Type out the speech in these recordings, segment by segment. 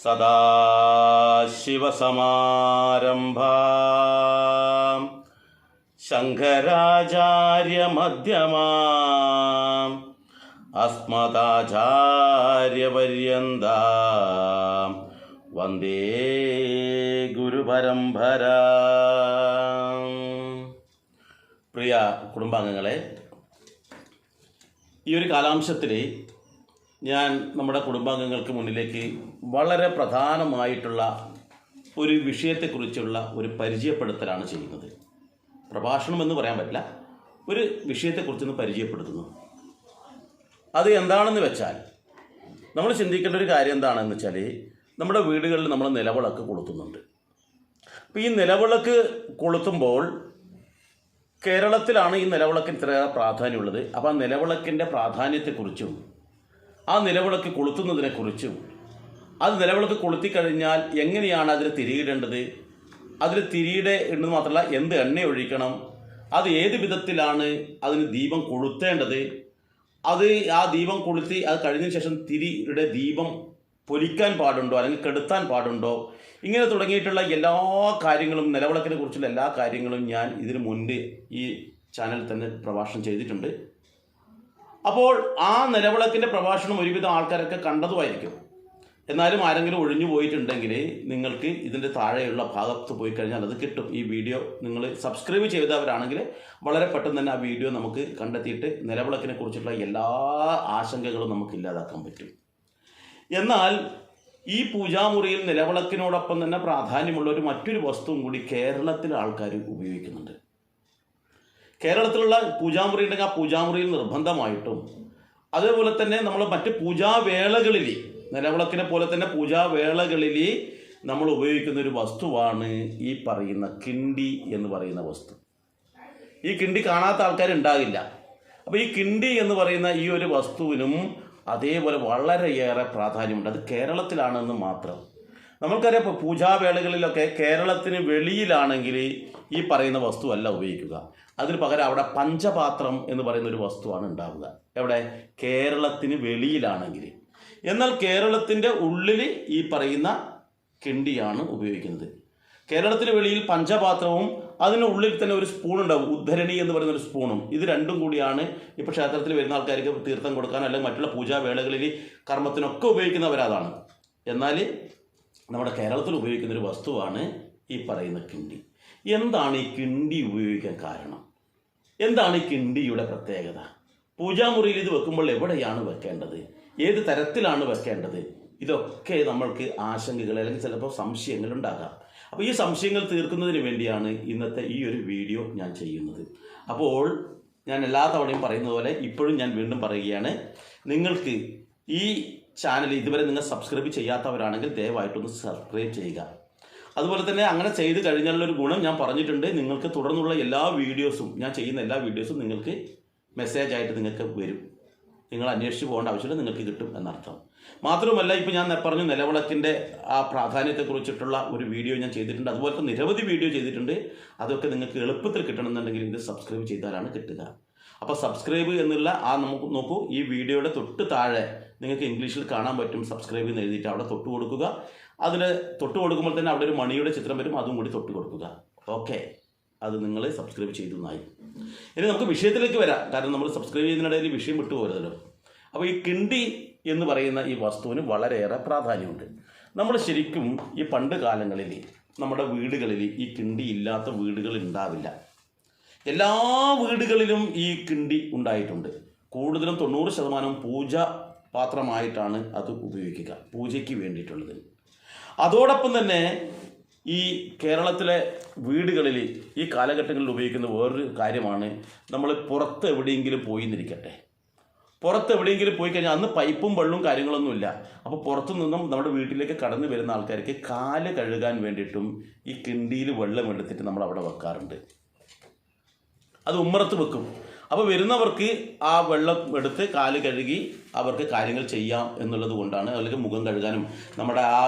സദാശിവസമാരംഭാം ശങ്കരാചാര്യമധ്യമാം അസ്മദാചാര്യപര്യന്താം വന്ദേ ഗുരുപരമ്പര. പ്രിയ കുടുംബാംഗങ്ങളെ, ഈ ഒരു കാലാംശത്തിൽ ഞാൻ നമ്മുടെ കുടുംബാംഗങ്ങൾക്ക് മുന്നിലേക്ക് വളരെ പ്രധാനമായിട്ടുള്ള ഒരു വിഷയത്തെക്കുറിച്ചുള്ള ഒരു പരിചയപ്പെടുത്തലാണ് ചെയ്യുന്നത്. പ്രഭാഷണം എന്ന് പറയാൻ പറ്റില്ല, ഒരു വിഷയത്തെക്കുറിച്ചൊന്ന് പരിചയപ്പെടുത്തുന്നു. അത് എന്താണെന്ന് വെച്ചാൽ, നമ്മൾ ചിന്തിക്കേണ്ട ഒരു കാര്യം എന്താണെന്ന് വെച്ചാൽ, നമ്മുടെ വീടുകളിൽ നമ്മൾ നിലവിളക്ക് കൊളുത്തുന്നുണ്ട്. അപ്പോൾ ഈ നിലവിളക്ക് കൊളുത്തുമ്പോൾ കേരളത്തിലാണ് ഈ നിലവിളക്കിന് ഇത്രയേറെ പ്രാധാന്യമുള്ളത്. അപ്പോൾ ആ നിലവിളക്കിൻ്റെ പ്രാധാന്യത്തെക്കുറിച്ചും ആ നിലവിളക്ക് കൊളുത്തുന്നതിനെക്കുറിച്ചും അത് നിലവിളക്ക് കൊളുത്തിക്കഴിഞ്ഞാൽ എങ്ങനെയാണ് അതിന് തിരിയിടേണ്ടത്, അതിൽ തിരിയുടെ ഇടുന്നത് മാത്രമല്ല എന്ത് എണ്ണ ഒഴിക്കണം, അത് ഏത് വിധത്തിലാണ് അതിന് ദീപം കൊളുത്തേണ്ടത്, അത് ആ ദീപം കൊളുത്തി അത് കഴിഞ്ഞതിന് ശേഷം തിരിയുടെ ദീപം പൊലിക്കാൻ പാടുണ്ടോ അല്ലെങ്കിൽ കെടുത്താൻ പാടുണ്ടോ, ഇങ്ങനെ തുടങ്ങിയിട്ടുള്ള എല്ലാ കാര്യങ്ങളും, നിലവിളക്കിനെ കുറിച്ചുള്ള എല്ലാ കാര്യങ്ങളും ഞാൻ ഇതിനു മുൻപ് ഈ ചാനലിൽ തന്നെ പ്രഭാഷണം ചെയ്തിട്ടുണ്ട്. അപ്പോൾ ആ നിലവിളക്കിൻ്റെ പ്രഭാഷണം ഒരുവിധം ആൾക്കാരൊക്കെ കണ്ടതുമായിരിക്കും. എന്നാലും ആരെങ്കിലും ഒഴിഞ്ഞു പോയിട്ടുണ്ടെങ്കിൽ നിങ്ങൾക്ക് ഇതിൻ്റെ താഴെയുള്ള ഭാഗത്ത് പോയി കഴിഞ്ഞാൽ അത് കിട്ടും. ഈ വീഡിയോ നിങ്ങൾ സബ്സ്ക്രൈബ് ചെയ്തവരാണെങ്കിൽ വളരെ പെട്ടെന്ന് തന്നെ ആ വീഡിയോ നമുക്ക് കണ്ടെത്തിയിട്ട് നിലവിളക്കിനെ കുറിച്ചുള്ള എല്ലാ ആശങ്കകളും നമുക്ക് ഇല്ലാതാക്കാൻ പറ്റും. എന്നാൽ ഈ പൂജാമുറിയിൽ നിലവിളക്കിനോടൊപ്പം തന്നെ പ്രാധാന്യമുള്ള മറ്റൊരു വസ്തുവും കൂടി കേരളത്തിലെ ആൾക്കാർ ഉപയോഗിക്കുന്നുണ്ട്. കേരളത്തിലുള്ള പൂജാമുറി ഉണ്ടെങ്കിൽ ആ പൂജാമുറിയിൽ നിർബന്ധമായിട്ടും, അതേപോലെ തന്നെ നമ്മൾ മറ്റ് പൂജാവേളകളിൽ നിലവിളക്കിനെ പോലെ തന്നെ പൂജാവേളകളിൽ നമ്മൾ ഉപയോഗിക്കുന്ന ഒരു വസ്തുവാണ് ഈ പറയുന്ന കിണ്ടി എന്ന് പറയുന്ന വസ്തു. ഈ കിണ്ടി കാണാത്ത ആൾക്കാരുണ്ടാകില്ല. അപ്പോൾ ഈ കിണ്ടി എന്ന് പറയുന്ന ഈ ഒരു വസ്തുവിനും അതേപോലെ വളരെയേറെ പ്രാധാന്യമുണ്ട്. അത് കേരളത്തിലാണെന്ന് മാത്രം. നമ്മൾക്കറിയാം, ഇപ്പോൾ പൂജാവേളകളിലൊക്കെ കേരളത്തിന് വെളിയിലാണെങ്കിൽ ഈ പറയുന്ന വസ്തു അല്ല ഉപയോഗിക്കുക. അതിന് പകരം അവിടെ പഞ്ചപാത്രം എന്ന് പറയുന്ന ഒരു വസ്തുവാണ് ഉണ്ടാവുക. എവിടെ? കേരളത്തിന് വെളിയിലാണെങ്കിൽ. എന്നാൽ കേരളത്തിൻ്റെ ഉള്ളിൽ ഈ പറയുന്ന കിണ്ടിയാണ് ഉപയോഗിക്കുന്നത്. കേരളത്തിന് വെളിയിൽ പഞ്ചപാത്രവും അതിനുള്ളിൽ തന്നെ ഒരു സ്പൂൺ ഉണ്ടാവും, ഉദ്ധരണി എന്ന് പറയുന്ന ഒരു സ്പൂണും. ഇത് രണ്ടും കൂടിയാണ് ഇപ്പോൾ ക്ഷേത്രത്തിൽ വരുന്ന ആൾക്കാർക്ക് തീർത്ഥം കൊടുക്കാനോ അല്ലെങ്കിൽ മറ്റുള്ള പൂജാവേളകളിൽ കർമ്മത്തിനൊക്കെ ഉപയോഗിക്കുന്നവരതാണ്. എന്നാൽ നമ്മുടെ കേരളത്തിൽ ഉപയോഗിക്കുന്ന ഒരു വസ്തുവാണ് ഈ പറയുന്ന കിണ്ടി. എന്താണ് ഈ കിണ്ടി ഉപയോഗിക്കാൻ കാരണം? എന്താണ് ഈ കിണ്ടിയുടെ പ്രത്യേകത? പൂജാമുറിയിൽ ഇത് വെക്കുമ്പോൾ എവിടെയാണ് വെക്കേണ്ടത്, ഏത് തരത്തിലാണ് വെക്കേണ്ടത്, ഇതൊക്കെ നമ്മൾക്ക് ആശങ്കകൾ അല്ലെങ്കിൽ ചിലപ്പോൾ സംശയങ്ങൾ ഉണ്ടാകാം. അപ്പോൾ ഈ സംശയങ്ങൾ തീർക്കുന്നതിന് വേണ്ടിയാണ് ഇന്നത്തെ ഈ ഒരു വീഡിയോ ഞാൻ ചെയ്യുന്നത്. അപ്പോൾ ഞാൻ എല്ലാ തവണയും പറയുന്നത് പോലെ ഇപ്പോഴും ഞാൻ വീണ്ടും പറയുകയാണ്, നിങ്ങൾക്ക് ഈ ചാനൽ ഇതുവരെ നിങ്ങൾ സബ്സ്ക്രൈബ് ചെയ്യാത്തവരാണെങ്കിൽ ദയവായിട്ടൊന്ന് സബ്സ്ക്രൈബ് ചെയ്യുക. അതുപോലെ തന്നെ അങ്ങനെ ചെയ്ത് കഴിഞ്ഞാലുള്ളൊരു ഗുണം ഞാൻ പറഞ്ഞിട്ടുണ്ട്. നിങ്ങൾക്ക് തുടർന്നുള്ള എല്ലാ വീഡിയോസും, ഞാൻ ചെയ്യുന്ന എല്ലാ വീഡിയോസും നിങ്ങൾക്ക് മെസ്സേജായിട്ട് നിങ്ങൾക്ക് വരും. നിങ്ങൾ അന്വേഷിച്ച് പോകേണ്ട ആവശ്യമില്ല, നിങ്ങൾക്ക് കിട്ടും എന്നർത്ഥം. മാത്രമല്ല, ഇപ്പോൾ ഞാൻ പറഞ്ഞു നിലവിളക്കിൻ്റെ ആ പ്രാധാന്യത്തെക്കുറിച്ചിട്ടുള്ള ഒരു വീഡിയോ ഞാൻ ചെയ്തിട്ടുണ്ട്. അതുപോലത്തെ നിരവധി വീഡിയോ ചെയ്തിട്ടുണ്ട്. അതൊക്കെ നിങ്ങൾക്ക് എളുപ്പത്തിൽ കിട്ടണമെന്നുണ്ടെങ്കിൽ ഇത് സബ്സ്ക്രൈബ് ചെയ്താലാണ് കിട്ടുക. അപ്പോൾ സബ്സ്ക്രൈബ് എന്നുള്ള നമുക്ക് നോക്കൂ, ഈ വീഡിയോയുടെ തൊട്ട് താഴെ നിങ്ങൾക്ക് ഇംഗ്ലീഷിൽ കാണാൻ പറ്റും സബ്സ്ക്രൈബ് എന്ന് എഴുതിയിട്ട് അവിടെ തൊട്ട് കൊടുക്കുക. അതിൽ തൊട്ട് കൊടുക്കുമ്പോൾ തന്നെ അവിടെ ഒരു മണിയുടെ ചിത്രം വരും, അതും കൂടി തൊട്ട് കൊടുക്കുക. ഓക്കെ, അത് നിങ്ങൾ സബ്സ്ക്രൈബ് ചെയ്തതായി. ഇനി നമുക്ക് വിഷയത്തിലേക്ക് വരാം, കാരണം നമ്മൾ സബ്സ്ക്രൈബ് ചെയ്യുന്നതിനിടയിൽ വിഷയം വിട്ടുപോകരുതല്ലോ. അപ്പോൾ ഈ കിണ്ടി എന്ന് പറയുന്ന ഈ വസ്തുവിന് വളരെയേറെ പ്രാധാന്യമുണ്ട്. നമ്മൾ ശരിക്കും ഈ പണ്ട് കാലങ്ങളിൽ നമ്മുടെ വീടുകളിൽ ഈ കിണ്ടി ഇല്ലാത്ത വീടുകൾ ഉണ്ടാവില്ല. എല്ലാ വീടുകളിലും ഈ കിണ്ടി ഉണ്ടായിട്ടുണ്ട്. കൂടുതലും 90% പൂജ പാത്രമായിട്ടാണ് അത് ഉപയോഗിക്കുക, പൂജയ്ക്ക് വേണ്ടിയിട്ടുള്ളത്. അതോടൊപ്പം തന്നെ ഈ കേരളത്തിലെ വീടുകളിൽ ഈ കാലഘട്ടങ്ങളിൽ ഉപയോഗിക്കുന്ന വേറൊരു കാര്യമാണ്, നമ്മൾ പുറത്ത് എവിടെയെങ്കിലും പോയി നിന്നിരിക്കട്ടെ, പുറത്ത് എവിടെയെങ്കിലും പോയി കഴിഞ്ഞാൽ അന്ന് പൈപ്പും വെള്ളവും കാര്യങ്ങളൊന്നുമില്ല. അപ്പോൾ പുറത്തു നിന്നും നമ്മുടെ വീട്ടിലേക്ക് കടന്നു വരുന്ന ആൾക്കാർക്ക് കാല് കഴുകാൻ വേണ്ടിയിട്ടും ഈ കിണ്ടിയിൽ വെള്ളം എടുത്തിട്ട് നമ്മൾ അവിടെ വെക്കാറുണ്ട്. അത് ഉമ്മറത്ത് വെക്കും. അപ്പോൾ വരുന്നവർക്ക് ആ വെള്ളം എടുത്ത് കാല് കഴുകി അവർക്ക് കാര്യങ്ങൾ ചെയ്യാം എന്നുള്ളത് കൊണ്ടാണ്. അല്ലെങ്കിൽ മുഖം കഴുകാനും നമ്മുടെ ആ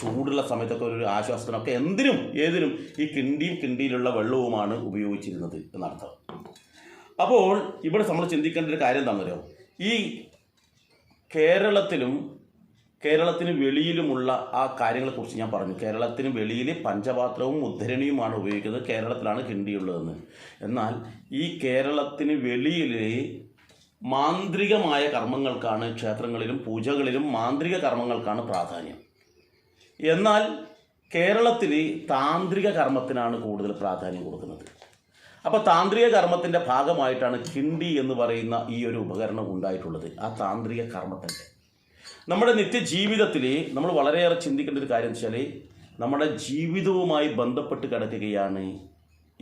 ചൂടുള്ള സമയത്തൊക്കെ ഒരു ആശ്വാസത്തിനൊക്കെ എന്തിനും ഏതിനും ഈ കിണ്ടിയിലുള്ള വെള്ളവുമാണ് ഉപയോഗിച്ചിരുന്നത് എന്നർത്ഥം. അപ്പോൾ ഇവിടെ നമ്മൾ ചിന്തിക്കേണ്ട ഒരു കാര്യം എന്താണെന്നറിയോ, ഈ കേരളത്തിലും കേരളത്തിന് വെളിയിലുമുള്ള ആ കാര്യങ്ങളെക്കുറിച്ച് ഞാൻ പറഞ്ഞു. കേരളത്തിന് വെളിയിൽ പഞ്ചപാത്രവും ഉദ്ധരണിയുമാണ് ഉപയോഗിക്കുന്നത്, കേരളത്തിലാണ് കിണ്ടിയുള്ളതെന്ന്. എന്നാൽ ഈ കേരളത്തിന് വെളിയിൽ മാന്ത്രികമായ കർമ്മങ്ങൾക്കാണ്, ക്ഷേത്രങ്ങളിലും പൂജകളിലും മാന്ത്രിക കർമ്മങ്ങൾക്കാണ് പ്രാധാന്യം. എന്നാൽ കേരളത്തിൽ താന്ത്രിക കർമ്മത്തിനാണ് കൂടുതൽ പ്രാധാന്യം കൊടുക്കുന്നത്. അപ്പോൾ താന്ത്രിക കർമ്മത്തിൻ്റെ ഭാഗമായിട്ടാണ് കിണ്ടി എന്ന് പറയുന്ന ഈ ഒരു ഉപകരണം ഉണ്ടായിട്ടുള്ളത്. ആ താന്ത്രിക കർമ്മത്തിൻ്റെ നമ്മുടെ നിത്യജീവിതത്തിൽ നമ്മൾ വളരെയേറെ ചിന്തിക്കേണ്ട ഒരു കാര്യം വെച്ചാൽ, നമ്മുടെ ജീവിതവുമായി ബന്ധപ്പെട്ട് കിടക്കുകയാണ്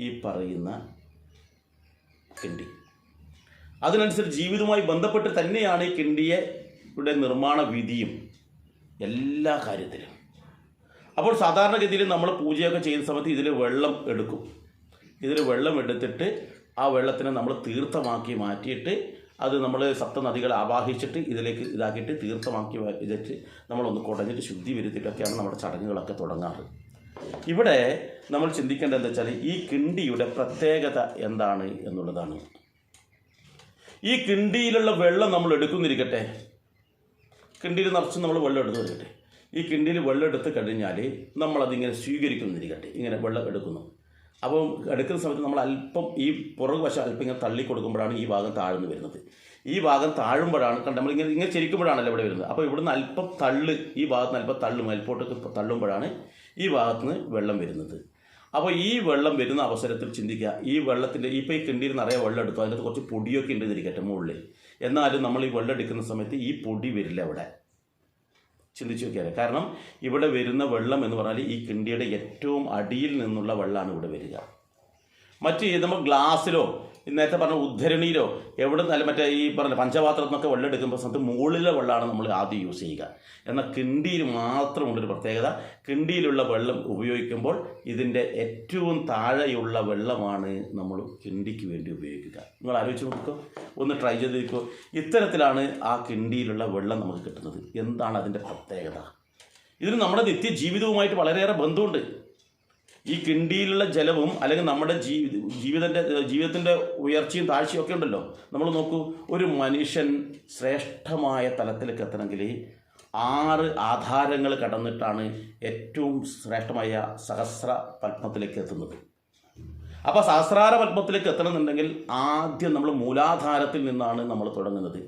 ഈ പറയുന്ന കിണ്ടി. അതിനനുസരിച്ച് ജീവിതവുമായി ബന്ധപ്പെട്ട് തന്നെയാണ് ഈ കിണ്ടിയുടെ നിർമ്മാണ വിധിയും എല്ലാ കാര്യത്തിലും. അപ്പോൾ സാധാരണഗതിയിൽ നമ്മൾ പൂജയൊക്കെ ചെയ്യുന്ന സമയത്ത് ഇതിൽ വെള്ളം എടുക്കും. ഇതിൽ വെള്ളം എടുത്തിട്ട് ആ വെള്ളത്തിനെ നമ്മൾ തീർത്ഥമാക്കി മാറ്റിയിട്ട് അത് നമ്മൾ സപ്തനദികളെ ആവാഹിച്ചിട്ട് ഇതിലേക്ക് ഇതാക്കിയിട്ട് തീർത്ഥമാക്കി വെച്ചിട്ട് നമ്മളൊന്ന് കുടഞ്ഞിട്ട് ശുദ്ധി വരുത്തിയിട്ടൊക്കെയാണ് നമ്മുടെ ചടങ്ങുകളൊക്കെ തുടങ്ങാറ്. ഇവിടെ നമ്മൾ ചിന്തിക്കേണ്ടത് എന്താ വെച്ചാൽ, ഈ കിണ്ടിയുടെ പ്രത്യേകത എന്താണ് എന്നുള്ളതാണ്. ഈ കിണ്ടിയിലുള്ള വെള്ളം നമ്മൾ എടുക്കുന്നിരിക്കട്ടെ, കിണ്ടിയിൽ നിറച്ച് നമ്മൾ വെള്ളം എടുത്ത് വരികട്ടെ. ഈ കിണ്ടിയിൽ വെള്ളം എടുത്ത് കഴിഞ്ഞാൽ നമ്മളതിങ്ങനെ സ്വീകരിക്കുന്നിരിക്കട്ടെ, ഇങ്ങനെ വെള്ളം എടുക്കുന്നു. അപ്പം എടുക്കുന്ന സമയത്ത് നമ്മൾ അല്പം ഈ പുറകുവശം അല്പം ഇങ്ങനെ തള്ളി കൊടുക്കുമ്പോഴാണ് ഈ ഭാഗം താഴ്ന്നു വരുന്നത്. ഈ ഭാഗം താഴുമ്പോഴാണ് നമ്മളിങ്ങനെ ചെരിക്കുമ്പോഴാണല്ലോ ഇവിടെ വരുന്നത്. അപ്പോൾ ഇവിടുന്ന് അല്പം തള്ള്, ഈ ഭാഗത്ത് നിന്ന് അല്പം തള്ളു മേൽപോട്ടൊക്കെ തള്ളുമ്പോഴാണ് ഈ ഭാഗത്ത് നിന്ന് വെള്ളം വരുന്നത്. അപ്പോൾ ഈ വെള്ളം വരുന്ന അവസരത്തിൽ ചിന്തിക്കുക, ഈ വെള്ളത്തിൻ്റെ ഇപ്പോൾ ഈ കിണ്ടിയിൽ നിറയെ വെള്ളം എടുത്തു, അതിനകത്ത് കുറച്ച് പൊടിയൊക്കെ ഉണ്ട് ഇരിക്കട്ടെ മുകളിൽ. എന്നാലും നമ്മൾ ഈ വെള്ളം എടുക്കുന്ന സമയത്ത് ഈ പൊടി വരില്ല അവിടെ. ചിന്തിച്ച് നോക്കിയാൽ, കാരണം ഇവിടെ വരുന്ന വെള്ളം എന്ന് പറഞ്ഞാൽ ഈ കിണ്ടിയുടെ ഏറ്റവും അടിയിൽ നിന്നുള്ള വെള്ളമാണ് ഇവിടെ വരിക. മറ്റ് നമ്മൾ ഗ്ലാസ്സിലോ നേരത്തെ പറഞ്ഞ ഉദ്ധരണിയിലോ എവിടെ നല്ല മറ്റേ ഈ പറഞ്ഞ പഞ്ചപാത്രത്തിൽ നിന്നൊക്കെ വെള്ളം എടുക്കുമ്പോൾ സമയത്ത് മുകളിലെ വെള്ളമാണ് നമ്മൾ ആദ്യം യൂസ് ചെയ്യുക. എന്നാൽ കിണ്ടിയിൽ മാത്രമുള്ളൊരു പ്രത്യേകത, കിണ്ടിയിലുള്ള വെള്ളം ഉപയോഗിക്കുമ്പോൾ ഇതിൻ്റെ ഏറ്റവും താഴെയുള്ള വെള്ളമാണ് നമ്മൾ കിണ്ടിക്ക് വേണ്ടി ഉപയോഗിക്കുക. നിങ്ങൾ ആലോചിച്ച് നോക്കുക, ഒന്ന് ട്രൈ ചെയ്ത് നോക്കുക. ഇത്തരത്തിലാണ് ആ കിണ്ടിയിലുള്ള വെള്ളം നമുക്ക് കിട്ടുന്നത്. എന്താണ് അതിൻ്റെ പ്രത്യേകത? ഇതിന് നമ്മുടെ നിത്യജീവിതവുമായിട്ട് വളരെയേറെ ബന്ധമുണ്ട്. ഈ കിണ്ടിയിലുള്ള ജലവും അല്ലെങ്കിൽ നമ്മുടെ ജീവിതത്തിൻ്റെ ഉയർച്ചയും താഴ്ചയും ഒക്കെ ഉണ്ടല്ലോ. നമ്മൾ നോക്കൂ, ഒരു മനുഷ്യൻ ശ്രേഷ്ഠമായ തലത്തിലേക്ക് എത്തണമെങ്കിൽ 6 ആധാരങ്ങൾ കടന്നിട്ടാണ് ഏറ്റവും ശ്രേഷ്ഠമായ സഹസ്ര പത്മത്തിലേക്ക് എത്തുന്നത്. അപ്പോൾ സഹസ്രാര പത്മത്തിലേക്ക് എത്തണമെന്നുണ്ടെങ്കിൽ ആദ്യം നമ്മൾ മൂലാധാരത്തിൽ നിന്നാണ് നമ്മൾ തുടങ്ങുന്നത്.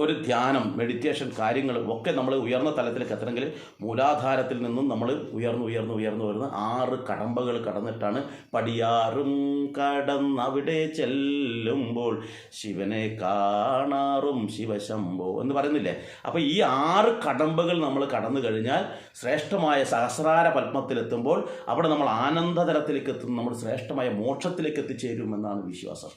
ഒരു ധ്യാനം, മെഡിറ്റേഷൻ കാര്യങ്ങൾ ഒക്കെ നമ്മൾ ഉയർന്ന തലത്തിലേക്ക് എത്തണമെങ്കിൽ മൂലാധാരത്തിൽ നിന്നും നമ്മൾ ഉയർന്നു വരുന്ന 6 കടമ്പകൾ കടന്നിട്ടാണ് പടിയാറും കടന്നവിടെ ചെല്ലുമ്പോൾ ശിവനെ കാണാറും ശിവശംഭോ എന്ന് പറയുന്നില്ലേ. അപ്പോൾ ഈ 6 കടമ്പകൾ നമ്മൾ കടന്നു കഴിഞ്ഞാൽ ശ്രേഷ്ഠമായ സഹസ്രാര പത്മത്തിലെത്തുമ്പോൾ അവിടെ നമ്മൾ ആനന്ദതലത്തിലേക്ക് എത്തുന്നു, നമ്മൾ ശ്രേഷ്ഠമായ മോക്ഷത്തിലേക്ക് എത്തിച്ചേരുമെന്നാണ് വിശ്വാസം.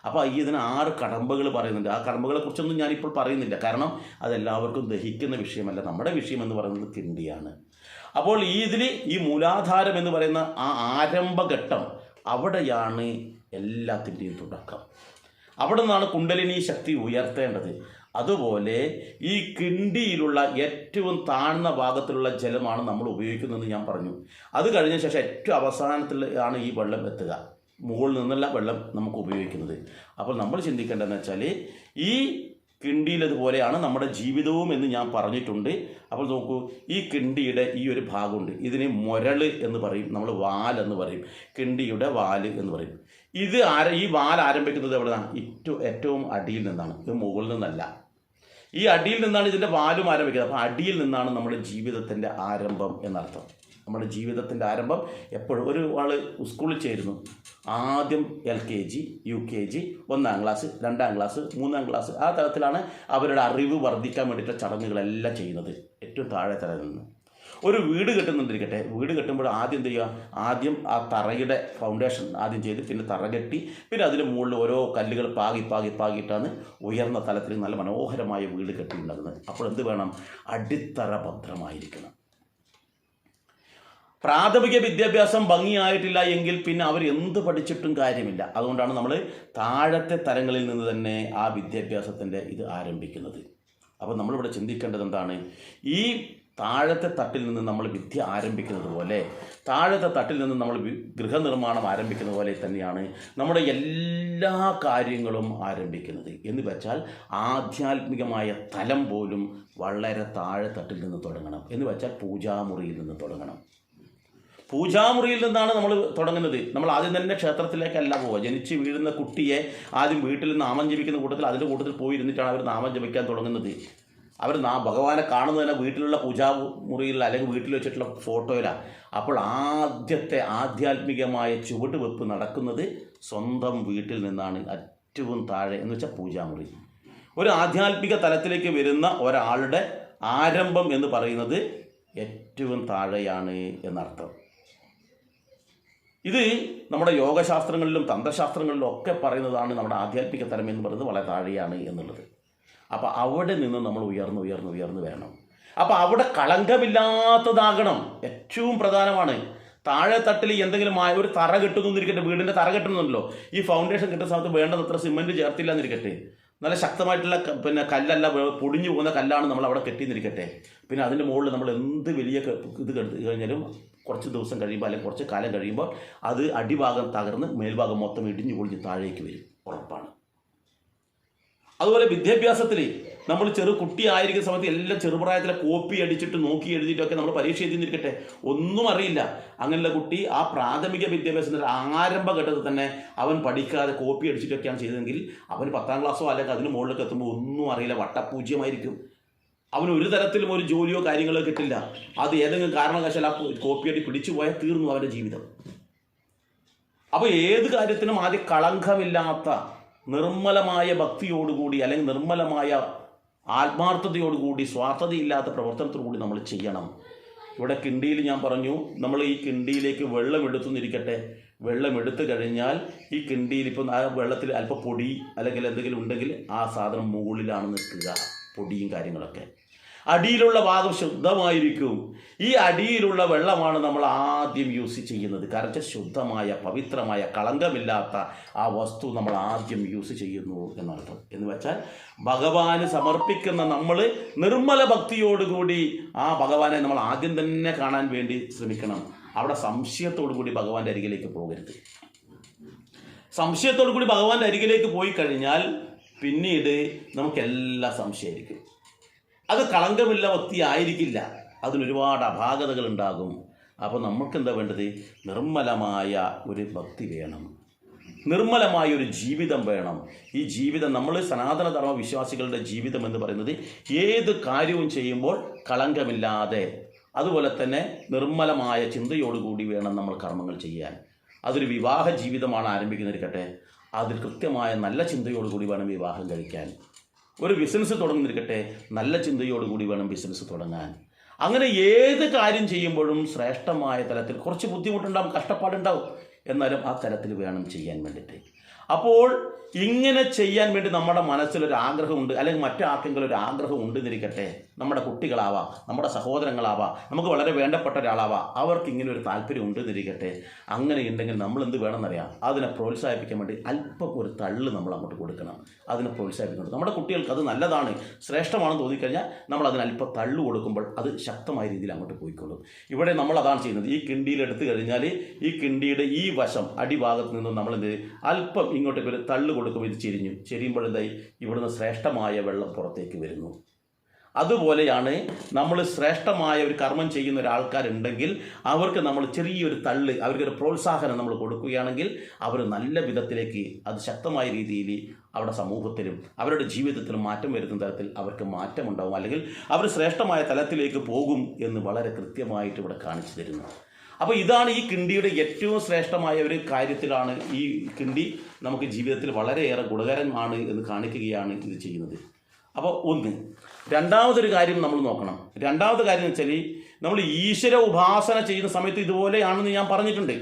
അപ്പോൾ ഇതിന് 6 കടമ്പകൾ പറയുന്നുണ്ട്. ആ കടമ്പകളെ കുറിച്ചൊന്നും ഞാനിപ്പോൾ പറയുന്നില്ല, കാരണം അതെല്ലാവർക്കും ദഹിക്കുന്ന വിഷയമല്ല. നമ്മുടെ വിഷയം എന്ന് പറയുന്നത് കിണ്ടിയാണ്. അപ്പോൾ ഇതിൽ ഈ മൂലാധാരം എന്ന് പറയുന്ന ആ ആരംഭഘട്ടം, അവിടെയാണ് എല്ലാത്തിൻ്റെയും തുടക്കം. അവിടെ നിന്നാണ് കുണ്ടലിനി ശക്തി ഉയർത്തേണ്ടത്. അതുപോലെ ഈ കിണ്ടിയിലുള്ള ഏറ്റവും താഴ്ന്ന ഭാഗത്തിലുള്ള ജലമാണ് നമ്മൾ ഉപയോഗിക്കുന്നതെന്ന് ഞാൻ പറഞ്ഞു. അത് കഴിഞ്ഞ ശേഷം ഏറ്റവും അവസാനത്തിൽ ആണ് ഈ വെള്ളം എത്തുക, മുകളിൽ നിന്നുള്ള വെള്ളം നമുക്ക് ഉപയോഗിക്കുന്നത്. അപ്പോൾ നമ്മൾ ചിന്തിക്കേണ്ടതെന്ന് വെച്ചാൽ, ഈ കിണ്ടിയിലതുപോലെയാണ് നമ്മുടെ ജീവിതവും എന്ന് ഞാൻ പറഞ്ഞിട്ടുണ്ട്. അപ്പോൾ നോക്കൂ, ഈ കിണ്ടിയുടെ ഈ ഒരു ഭാഗമുണ്ട്, ഇതിന് മുരള് എന്ന് പറയും, നമ്മൾ വാൽ എന്ന് പറയും, കിണ്ടിയുടെ വാല് എന്ന് പറയും. ഈ വാൽ ആരംഭിക്കുന്നത് എവിടെയാണ്? ഏറ്റവും അടിയിൽ നിന്നാണ്, ഇത് മുകളിൽ നിന്നല്ല. ഈ അടിയിൽ നിന്നാണ് ഇതിൻ്റെ വാലും ആരംഭിക്കുന്നത്. അപ്പോൾ അടിയിൽ നിന്നാണ് നമ്മുടെ ജീവിതത്തിൻ്റെ ആരംഭം എന്നർത്ഥം. നമ്മുടെ ജീവിതത്തിൻ്റെ ആരംഭം എപ്പോഴും ഒരു ആൾ സ്കൂളിൽ ചേരുന്നു, ആദ്യം LKG, UKG, 1ാം class, 2ാം class, 3ാം class, ആ തലത്തിലാണ് അവരുടെ അറിവ് വർദ്ധിക്കാൻ വേണ്ടിയിട്ട് ചടങ്ങുകളെല്ലാം ചെയ്യുന്നത്. ഏറ്റവും താഴെ തലയിൽ നിന്ന് ഒരു വീട് കെട്ടുന്നുണ്ടിരിക്കട്ടെ, വീട് കെട്ടുമ്പോൾ ആദ്യം എന്ത് ചെയ്യുക? ആദ്യം ആ തറയുടെ ഫൗണ്ടേഷൻ ആദ്യം ചെയ്ത് പിന്നെ തറ കെട്ടി പിന്നെ അതിന് മുകളിൽ ഓരോ കല്ലുകൾ പാകിയിട്ടാണ് ഉയർന്ന തലത്തിൽ നല്ല മനോഹരമായ വീട് കെട്ടിയിട്ടുണ്ടാകുന്നത്. അപ്പോൾ എന്ത് വേണം? അടിത്തറ ഭദ്രമായിരിക്കണം. പ്രാഥമിക വിദ്യാഭ്യാസം ഭംഗിയായിട്ടില്ല എങ്കിൽ പിന്നെ അവർ എന്ത് പഠിച്ചിട്ടും കാര്യമില്ല. അതുകൊണ്ടാണ് നമ്മൾ താഴത്തെ തലങ്ങളിൽ നിന്ന് തന്നെ ആ വിദ്യാഭ്യാസത്തിൻ്റെ ഇത് ആരംഭിക്കുന്നത്. അപ്പോൾ നമ്മളിവിടെ ചിന്തിക്കേണ്ടത് എന്താണ്? ഈ താഴത്തെ തട്ടിൽ നിന്ന് നമ്മൾ വിദ്യ ആരംഭിക്കുന്നത് പോലെ, താഴത്തെ തട്ടിൽ നിന്ന് നമ്മൾ ഗൃഹനിർമ്മാണം ആരംഭിക്കുന്നത് പോലെ തന്നെയാണ് നമ്മുടെ എല്ലാ എല്ലാ കാര്യങ്ങളും ആരംഭിക്കുന്നത്. എന്ന് വെച്ചാൽ ആധ്യാത്മികമായ തലം പോലും വളരെ താഴെ തട്ടിൽ നിന്ന് തുടങ്ങണം. എന്ന് വെച്ചാൽ പൂജാമുറിയിൽ നിന്ന് തുടങ്ങണം. പൂജാമുറിയിൽ നിന്നാണ് നമ്മൾ തുടങ്ങുന്നത്. നമ്മൾ ആദ്യം തന്നെ ക്ഷേത്രത്തിലേക്കല്ല പോവുക. ജനിച്ച് വീഴുന്ന കുട്ടിയെ ആദ്യം വീട്ടിൽ നാമം ജപിക്കുന്ന കൂട്ടത്തിൽ അതിൻ്റെ കൂട്ടത്തിൽ പോയിരുന്നിട്ടാണ് അവർ നാമം ജപിക്കാൻ തുടങ്ങുന്നത്. അവർ ഭഗവാനെ കാണുന്നത് തന്നെ വീട്ടിലുള്ള പൂജാമുറിയിൽ അല്ലെങ്കിൽ വീട്ടിൽ വെച്ചിട്ടുള്ള ഫോട്ടോയിലാണ്. അപ്പോൾ ആദ്യത്തെ ആധ്യാത്മികമായ ചുവടുവെപ്പ് നടക്കുന്നത് സ്വന്തം വീട്ടിൽ നിന്നാണ്. ഏറ്റവും താഴെ എന്ന് വെച്ചാൽ പൂജാമുറി. ഒരു ആധ്യാത്മിക തലത്തിലേക്ക് വരുന്ന ഒരാളുടെ ആരംഭം എന്ന് പറയുന്നത് ഏറ്റവും താഴെയാണ് എന്നർത്ഥം. ഇത് നമ്മുടെ യോഗശാസ്ത്രങ്ങളിലും തന്ത്രശാസ്ത്രങ്ങളിലും ഒക്കെ പറയുന്നതാണ്. നമ്മുടെ ആധ്യാത്മിക തലം എന്ന് പറയുന്നത് വളരെ താഴെയാണ് എന്നുള്ളത്. അപ്പോൾ അവിടെ നിന്ന് നമ്മൾ ഉയർന്ന് വേണം. അപ്പോൾ അവിടെ കളങ്കമില്ലാത്തതാകണം. ഏറ്റവും പ്രധാനമാണ്. താഴെ തട്ടിൽ എന്തെങ്കിലും ഒരു തറ കെട്ടുന്നിരിക്കട്ടെ, വീടിൻ്റെ തറ കെട്ടുന്നുണ്ടല്ലോ, ഈ ഫൗണ്ടേഷൻ കിട്ടുന്ന സമയത്ത് വേണ്ടത്ര സിമെൻറ്റ് ചേർത്തില്ല എന്നിരിക്കട്ടെ, നല്ല ശക്തമായിട്ടുള്ള കല്ലല്ല, പൊടിഞ്ഞു പോകുന്ന കല്ലാണ് നമ്മൾ അവിടെ കെട്ടിന്നിരിക്കട്ടെ. പിന്നെ അതിൻ്റെ മുകളിൽ നമ്മൾ എന്ത് വലിയ ഇത് കെടുത്ത് കഴിഞ്ഞാലും കുറച്ച് ദിവസം കഴിയുമ്പോൾ അല്ലെങ്കിൽ കുറച്ച് കാലം കഴിയുമ്പോൾ അത് അടിഭാഗം തകർന്ന് മേൽഭാഗം മൊത്തം ഇടിഞ്ഞു പൊളിഞ്ഞ് താഴേക്ക് വരും, ഉറപ്പാണ്. അതുപോലെ വിദ്യാഭ്യാസത്തിൽ നമ്മൾ കുട്ടിയായിരിക്കുന്ന സമയത്ത് എല്ലാം ചെറുപ്രായത്തിലെ കോപ്പി അടിച്ചിട്ട് നോക്കി എഴുതിയിട്ടൊക്കെ നമ്മൾ പരീക്ഷ എഴുതിയിരിക്കട്ടെ, ഒന്നും അറിയില്ല. അങ്ങനെയുള്ള കുട്ടി ആ പ്രാഥമിക വിദ്യാഭ്യാസത്തിൻ്റെ ആരംഭഘട്ടത്തിൽ തന്നെ അവൻ പഠിക്കാതെ കോപ്പി അടിച്ചിട്ടൊക്കെയാണ് ചെയ്തതെങ്കിൽ അവൻ 10ാം ക്ലാസ്സോ അല്ലെങ്കിൽ അതിന് മുകളിലേക്ക് എത്തുമ്പോൾ ഒന്നും അറിയില്ല, വട്ടപൂജ്യമായിരിക്കും. അവന് ഒരു തരത്തിലും ഒരു ജോലിയോ കാര്യങ്ങളോ കിട്ടില്ല. അത് ഏതെങ്കിലും കാരണവശാൽ ആ കോപ്പി അടി പിടിച്ചു പോയാൽ തീർന്നു അവൻ്റെ ജീവിതം. അപ്പോൾ ഏത് കാര്യത്തിനും ആദ്യം കളങ്കമില്ലാത്ത നിർമ്മലമായ ഭക്തിയോടുകൂടി അല്ലെങ്കിൽ നിർമ്മലമായ ആത്മാർത്ഥതയോടുകൂടി സ്വാർത്ഥതയില്ലാത്ത പ്രവർത്തനത്തോടുകൂടി നമ്മൾ ചെയ്യണം. ഇവിടെ കിണ്ടിയിൽ ഞാൻ പറഞ്ഞു, നമ്മൾ ഈ കിണ്ടിയിലേക്ക് വെള്ളം എടുത്തുന്നിരിക്കട്ടെ, വെള്ളം എടുത്തു കഴിഞ്ഞാൽ ഈ കിണ്ടിയിൽ ഇപ്പം ആ വെള്ളത്തിൽ അല്പം പൊടി അല്ലെങ്കിൽ എന്തെങ്കിലും ഉണ്ടെങ്കിൽ ആ സാധനം മുകളിലാണ് നിൽക്കുക, പൊടിയും കാര്യങ്ങളൊക്കെ. അടിയിലുള്ള ഭാഗം ശുദ്ധമായിരിക്കും. ഈ അടിയിലുള്ള വെള്ളമാണ് നമ്മൾ ആദ്യം യൂസ് ചെയ്യുന്നത്. കാരണം ശുദ്ധമായ പവിത്രമായ കളങ്കമില്ലാത്ത ആ വസ്തു നമ്മൾ ആദ്യം യൂസ് ചെയ്യുന്നു എന്നർത്ഥം. എന്ന് വെച്ചാൽ ഭഗവാന് സമർപ്പിക്കുന്ന നമ്മൾ നിർമ്മല ഭക്തിയോടുകൂടി ആ ഭഗവാനെ നമ്മൾ ആദ്യം തന്നെ കാണാൻ വേണ്ടി ശ്രമിക്കണം. അവിടെ സംശയത്തോടു കൂടി ഭഗവാന്റെ അരികിലേക്ക് പോകരുത്. സംശയത്തോടു കൂടി ഭഗവാന്റെ അരികിലേക്ക് പോയി കഴിഞ്ഞാൽ പിന്നീട് നമുക്കെല്ലാം സംശയമായിരിക്കും. അത് കളങ്കമില്ല ഭക്തി ആയിരിക്കില്ല, അതിനൊരുപാട് അപാകതകൾ ഉണ്ടാകും. അപ്പോൾ നമുക്ക് എന്താ വേണ്ടത്? നിർമ്മലമായ ഒരു ഭക്തി വേണം, നിർമ്മലമായ ഒരു ജീവിതം വേണം. ഈ ജീവിതം നമ്മൾ സനാതനധർമ്മ വിശ്വാസികളുടെ ജീവിതം എന്ന് പറയുന്നത് ഏത് കാര്യവും ചെയ്യുമ്പോൾ കളങ്കമില്ലാതെ അതുപോലെ തന്നെ നിർമ്മലമായ ചിന്തയോടുകൂടി വേണം നമ്മൾ കർമ്മങ്ങൾ ചെയ്യാൻ. അതൊരു വിവാഹ ജീവിതമാണ് ആരംഭിക്കുന്നിരിക്കട്ടെ, അതിൽ കൃത്യമായ നല്ല ചിന്തയോടുകൂടി വേണം വിവാഹം കഴിക്കാൻ. ഒരു ബിസിനസ് തുടങ്ങുന്നിരിക്കട്ടെ, നല്ല ചിന്തയോടുകൂടി വേണം ബിസിനസ് തുടങ്ങാൻ. അങ്ങനെ ഏത് കാര്യം ചെയ്യുമ്പോഴും ശ്രേഷ്ഠമായ തലത്തിൽ കുറച്ച് ബുദ്ധിമുട്ടുണ്ടാകും, കഷ്ടപ്പാടുണ്ടാവും, എന്നാലും ആ തലത്തിൽ വേണം ചെയ്യാൻ വേണ്ടിയിട്ട്. അപ്പോൾ ഇങ്ങനെ ചെയ്യാൻ വേണ്ടി നമ്മുടെ മനസ്സിലൊരു ആഗ്രഹമുണ്ട്, അല്ലെങ്കിൽ മറ്റാർക്കെങ്കിലും ഒരു ആഗ്രഹം ഉണ്ടെന്നിരിക്കട്ടെ, നമ്മുടെ കുട്ടികളാവാം, നമ്മുടെ സഹോദരങ്ങളാവാം, നമുക്ക് വളരെ വേണ്ടപ്പെട്ട ഒരാളാവാം, അവർക്ക് ഇങ്ങനെ ഒരു താല്പര്യം ഉണ്ടെന്നിരിക്കട്ടെ. അങ്ങനെ ഉണ്ടെങ്കിൽ നമ്മൾ എന്ത് വേണമെന്നറിയാം? അതിനെ പ്രോത്സാഹിപ്പിക്കാൻ വേണ്ടി അല്പം ഒരു തള്ള് നമ്മൾ അങ്ങോട്ട് കൊടുക്കണം. അതിനെ പ്രോത്സാഹിപ്പിക്കണം. നമ്മുടെ കുട്ടികൾക്ക് അത് നല്ലതാണ്, ശ്രേഷ്ഠമാണെന്ന് തോന്നിക്കഴിഞ്ഞാൽ നമ്മൾ അതിന് അല്പം തള്ളു കൊടുക്കുമ്പോൾ അത് ശക്തമായ രീതിയിൽ അങ്ങോട്ട് പോയിക്കോളും. ഇവിടെ നമ്മൾ അതാണ് ചെയ്യുന്നത്. ഈ കിണ്ടിയിൽ എടുത്തു കഴിഞ്ഞാൽ ഈ കിണ്ടിയുടെ ഈ വശം അടിഭാഗത്ത് നിന്നും നമ്മളെന്ത് അല്പം ഇങ്ങോട്ടേക്ക് ഒരു തള്ളു കൊടുക്കുമ്പോൾ ഇത് ചെരിയുമ്പോഴെന്തായി ഇവിടുന്ന് ശ്രേഷ്ഠമായ വെള്ളം പുറത്തേക്ക് വരുന്നു. അതുപോലെയാണ് നമ്മൾ ശ്രേഷ്ഠമായ ഒരു കർമ്മം ചെയ്യുന്ന ഒരാൾക്കാരുണ്ടെങ്കിൽ അവർക്ക് നമ്മൾ ചെറിയൊരു തള്ള്, അവർക്കൊരു പ്രോത്സാഹനം നമ്മൾ കൊടുക്കുകയാണെങ്കിൽ അവർ നല്ല വിധത്തിലേക്ക് അത് ശക്തമായ രീതിയിൽ അവിടെ സമൂഹത്തിലും അവരുടെ ജീവിതത്തിലും മാറ്റം വരുന്ന തരത്തിൽ അവർക്ക് മാറ്റമുണ്ടാകും, അല്ലെങ്കിൽ അവർ ശ്രേഷ്ഠമായ തലത്തിലേക്ക് പോകും എന്ന് വളരെ കൃത്യമായിട്ട് ഇവിടെ കാണിച്ചു തരുന്നു. അപ്പോൾ ഇതാണ് ഈ കിണ്ടിയുടെ ഏറ്റവും ശ്രേഷ്ഠമായ ഒരു കാര്യത്തിലാണ് ഈ കിണ്ടി നമുക്ക് ജീവിതത്തിൽ വളരെയേറെ ഗുണകരമാണ് എന്ന് കാണിക്കുകയാണ് ഇത് ചെയ്യുന്നത്. അപ്പോൾ ഒന്ന്. രണ്ടാമതൊരു കാര്യം നമ്മൾ നോക്കണം. രണ്ടാമത്തെ കാര്യം എന്ന് വെച്ചാൽ നമ്മൾ ഈശ്വര ഉപാസന ചെയ്യുന്ന സമയത്ത് ഇതുപോലെയാണെന്ന് ഞാൻ പറഞ്ഞിട്ടുണ്ട്.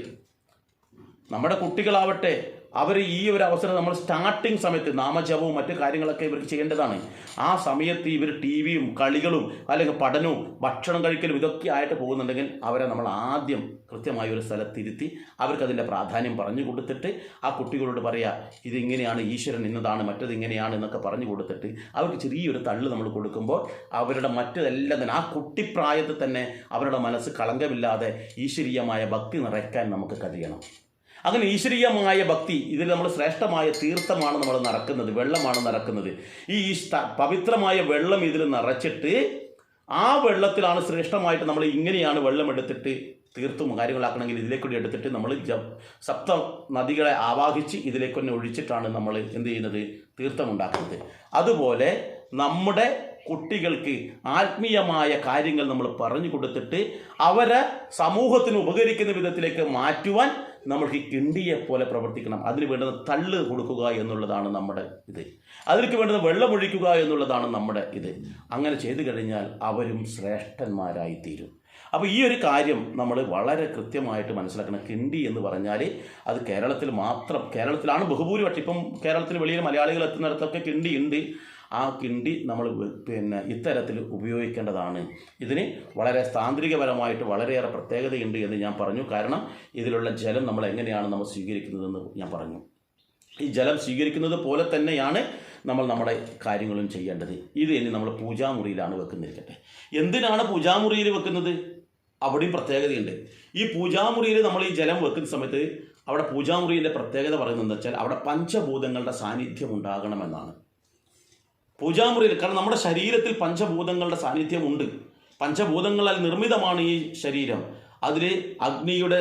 നമ്മുടെ കുട്ടികളാവട്ടെ, അവർ ഈ ഒരു അവസരം നമ്മൾ സ്റ്റാർട്ടിങ് സമയത്ത് നാമജപവും മറ്റു കാര്യങ്ങളൊക്കെ ഇവർക്ക് ചെയ്യേണ്ടതാണ്. ആ സമയത്ത് ഇവർ ടി വിയും കളികളും അല്ലെങ്കിൽ പഠനവും ഭക്ഷണം കഴിക്കലും ഇതൊക്കെ ആയിട്ട് പോകുന്നുണ്ടെങ്കിൽ അവരെ നമ്മൾ ആദ്യം കൃത്യമായ ഒരു സ്ഥലത്തിരുത്തി അവർക്കതിൻ്റെ പ്രാധാന്യം പറഞ്ഞു കൊടുത്തിട്ട് ആ കുട്ടികളോട് പറയുക, ഇതിങ്ങനെയാണ്, ഈശ്വരൻ ഇന്നതാണ്, മറ്റത് ഇങ്ങനെയാണ് എന്നൊക്കെ പറഞ്ഞു കൊടുത്തിട്ട് അവർക്ക് ചെറിയൊരു തള്ള് നമ്മൾ കൊടുക്കുമ്പോൾ അവരുടെ മറ്റതെല്ലാം തന്നെ ആ കുട്ടിപ്രായത്തിൽ തന്നെ അവരുടെ മനസ്സ് കളങ്കമില്ലാതെ ഈശ്വരീയമായ ഭക്തി നിറയ്ക്കാൻ നമുക്ക് കഴിയണം. അങ്ങനെ ഈശ്വരീയമായ ഭക്തി, ഇതിൽ നമ്മൾ ശ്രേഷ്ഠമായ തീർത്ഥമാണ് നമ്മൾ നടക്കുന്നത്, വെള്ളമാണ് നടക്കുന്നത്. ഈ പവിത്രമായ വെള്ളം ഇതിൽ നിറച്ചിട്ട് ആ വെള്ളത്തിലാണ് ശ്രേഷ്ഠമായിട്ട് നമ്മൾ ഇങ്ങനെയാണ് വെള്ളം എടുത്തിട്ട് തീർത്തും കാര്യങ്ങളാക്കണമെങ്കിൽ ഇതിലേക്കൂടി എടുത്തിട്ട് നമ്മൾ സപ്ത നദികളെ ആവാഹിച്ച് ഇതിലേക്ക് തന്നെ ഒഴിച്ചിട്ടാണ് നമ്മൾ എന്ത് ചെയ്യുന്നത്, തീർത്ഥമുണ്ടാക്കുന്നത്. അതുപോലെ നമ്മുടെ കുട്ടികൾക്ക് ആത്മീയമായ കാര്യങ്ങൾ നമ്മൾ പറഞ്ഞു കൊടുത്തിട്ട് അവരെ സമൂഹത്തിന് ഉപകരിക്കുന്ന വിധത്തിലേക്ക് മാറ്റുവാൻ നമ്മൾക്ക് ഈ കിണ്ടിയെ പോലെ പ്രവർത്തിക്കണം. അതിന് വേണ്ടുന്ന തള്ള് കൊടുക്കുക എന്നുള്ളതാണ് നമ്മുടെ ഇത്. അതിലേക്ക് വേണ്ടുന്ന വെള്ളമൊഴിക്കുക എന്നുള്ളതാണ് നമ്മുടെ ഇത്. അങ്ങനെ ചെയ്തു കഴിഞ്ഞാൽ അവരും ശ്രേഷ്ഠന്മാരായി തീരും. അപ്പോൾ ഈ ഒരു കാര്യം നമ്മൾ വളരെ കൃത്യമായിട്ട് മനസ്സിലാക്കണം. കിണ്ടി എന്ന് പറഞ്ഞാൽ അത് കേരളത്തിൽ മാത്രം, കേരളത്തിലാണ് ബഹുഭൂരിപക്ഷം. ഇപ്പം കേരളത്തിൽ വെളിയിൽ മലയാളികൾ എത്തുന്നിടത്തൊക്കെ കിണ്ടി ഉണ്ട്. ആ കിണ്ടി നമ്മൾ ഇത്തരത്തിൽ ഉപയോഗിക്കേണ്ടതാണ്. ഇതിന് വളരെ താന്ത്രികപരമായിട്ട് വളരെയേറെ പ്രത്യേകതയുണ്ട് എന്ന് ഞാൻ പറഞ്ഞു. കാരണം ഇതിലുള്ള ജലം നമ്മൾ എങ്ങനെയാണ് നമ്മൾ സ്വീകരിക്കുന്നതെന്ന് ഞാൻ പറഞ്ഞു. ഈ ജലം സ്വീകരിക്കുന്നത് പോലെ തന്നെയാണ് നമ്മൾ നമ്മുടെ കാര്യങ്ങളും ചെയ്യേണ്ടത്. ഇത് ഇനി നമ്മൾ പൂജാമുറിയിലാണ് വെക്കുന്നിരിക്കട്ടെ. എന്തിനാണ് പൂജാമുറിയിൽ വെക്കുന്നത്? അവിടെയും പ്രത്യേകതയുണ്ട്. ഈ പൂജാമുറിയിൽ നമ്മൾ ഈ ജലം വെക്കുന്ന സമയത്ത് അവിടെ പൂജാമുറിയിലെ പ്രത്യേകത പറയുന്നത് എന്താ വെച്ചാൽ അവിടെ പഞ്ചഭൂതങ്ങളുടെ സാന്നിധ്യം ഉണ്ടാകണമെന്നാണ്. പൂജാമുറിയിൽ, കാരണം നമ്മുടെ ശരീരത്തിൽ പഞ്ചഭൂതങ്ങളുടെ സാന്നിധ്യമുണ്ട്. പഞ്ചഭൂതങ്ങളാൽ നിർമ്മിതമാണ് ഈ ശരീരം. അതിൽ അഗ്നിയുടെ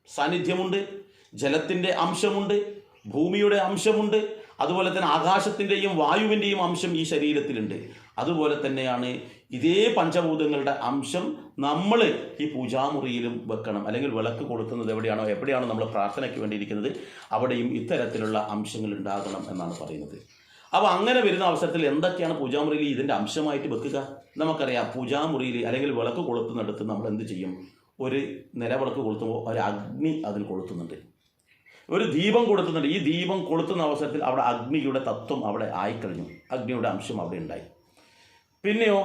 സാന്നിധ്യമുണ്ട്, ജലത്തിൻ്റെ അംശമുണ്ട്, ഭൂമിയുടെ അംശമുണ്ട്, അതുപോലെ തന്നെ ആകാശത്തിൻ്റെയും വായുവിൻ്റെയും അംശം ഈ ശരീരത്തിലുണ്ട്. അതുപോലെ തന്നെയാണ് ഇതേ പഞ്ചഭൂതങ്ങളുടെ അംശം നമ്മൾ ഈ പൂജാമുറിയിലും വെക്കണം. അല്ലെങ്കിൽ വിളക്ക് കൊളുത്തുന്നത് എവിടെയാണോ നമ്മൾ പ്രാർത്ഥനയ്ക്ക് വേണ്ടിയിരിക്കുന്നത് അവിടെയും ഇത്തരത്തിലുള്ള അംശങ്ങൾ ഉണ്ടാകണം എന്നാണ് പറയുന്നത്. അപ്പോൾ അങ്ങനെ വരുന്ന അവസരത്തിൽ എന്തൊക്കെയാണ് പൂജാമുറിയിൽ ഇതിൻ്റെ അംശമായിട്ട് വെക്കുക? നമുക്കറിയാം, പൂജാമുറിയിൽ അല്ലെങ്കിൽ വിളക്ക് കൊളുത്തുന്നിടത്ത് നമ്മൾ എന്ത് ചെയ്യും? ഒരു നിലവിളക്ക് കൊളുത്തുമ്പോൾ ഒരു അഗ്നി അതിൽ കൊളുത്തുന്നുണ്ട്, ഒരു ദീപം കൊളുത്തുന്നുണ്ട്. ഈ ദീപം കൊളുത്തുന്ന അവസരത്തിൽ അവിടെ അഗ്നിയുടെ തത്വം അവിടെ ആയിക്കഴിഞ്ഞു, അഗ്നിയുടെ അംശം അവിടെ ഉണ്ടായി. പിന്നെയോ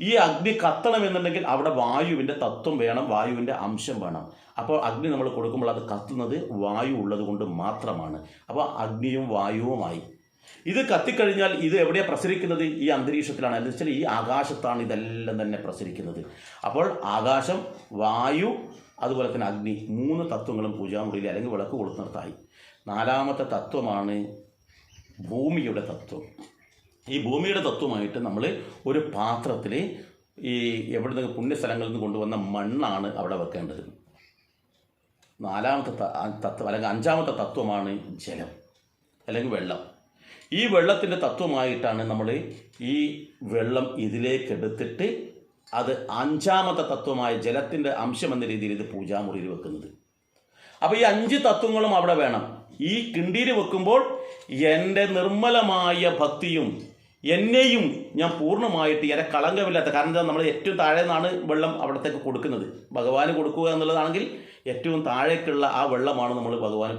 ഈ അഗ്നി കത്തണമെന്നുണ്ടെങ്കിൽ അവിടെ വായുവിൻ്റെ തത്വം വേണം, വായുവിൻ്റെ അംശം വേണം. അപ്പോൾ അഗ്നി നമ്മൾ കൊടുക്കുമ്പോൾ അത് കത്തുന്നത് വായു ഉള്ളത് കൊണ്ട് മാത്രമാണ്. അപ്പോൾ അഗ്നിയും വായുവുമായി ഇത് കത്തിക്കഴിഞ്ഞാൽ ഇത് എവിടെയാണ് പ്രസരിക്കുന്നത്? ഈ അന്തരീക്ഷത്തിലാണ്. എന്ന് വെച്ചാൽ ഈ ആകാശത്താണ് ഇതെല്ലാം തന്നെ പ്രസരിക്കുന്നത്. അപ്പോൾ ആകാശം, വായു, അതുപോലെ തന്നെ അഗ്നി, 3 തത്വങ്ങളും പൂജാമുറിയിൽ അല്ലെങ്കിൽ വിളക്ക് കൊളുത്തുന്നിടത്തായി. 4ാമത്തെ തത്വമാണ് ഭൂമിയുടെ തത്വം. ഈ ഭൂമിയുടെ തത്വമായിട്ട് നമ്മൾ ഒരു പാത്രത്തിൽ ഈ എവിടുന്ന് പുണ്യസ്ഥലങ്ങളിൽ നിന്ന് കൊണ്ടുവന്ന മണ്ണാണ് അവിടെ വെക്കേണ്ടത്. 4ാമത്തെ തത്വം അല്ലെങ്കിൽ 5ാമത്തെ തത്വമാണ് ജലം അല്ലെങ്കിൽ വെള്ളം. ഈ വെള്ളത്തിൻ്റെ തത്വമായിട്ടാണ് നമ്മൾ ഈ വെള്ളം ഇതിലേക്കെടുത്തിട്ട് അത് 5ാമത്തെ തത്വമായ ജലത്തിൻ്റെ അംശം എന്ന രീതിയിൽ ഇത് പൂജാമുറിയിൽ വെക്കുന്നത്. അപ്പോൾ ഈ 5 തത്വങ്ങളും അവിടെ വേണം. ഈ കിണ്ടിയിൽ വെക്കുമ്പോൾ എൻ്റെ നിർമ്മലമായ ഭക്തിയും എന്നെയും ഞാൻ പൂർണ്ണമായിട്ട് എന്നെ കളങ്കമില്ലാത്ത, കാരണം എന്താ, നമ്മൾ ഏറ്റവും താഴെ നിന്നാണ് വെള്ളം അവിടത്തേക്ക് കൊടുക്കുന്നത്. ഭഗവാന് കൊടുക്കുക എന്നുള്ളതാണെങ്കിൽ ഏറ്റവും താഴേക്കുള്ള ആ വെള്ളമാണ് നമ്മൾ ഭഗവാന്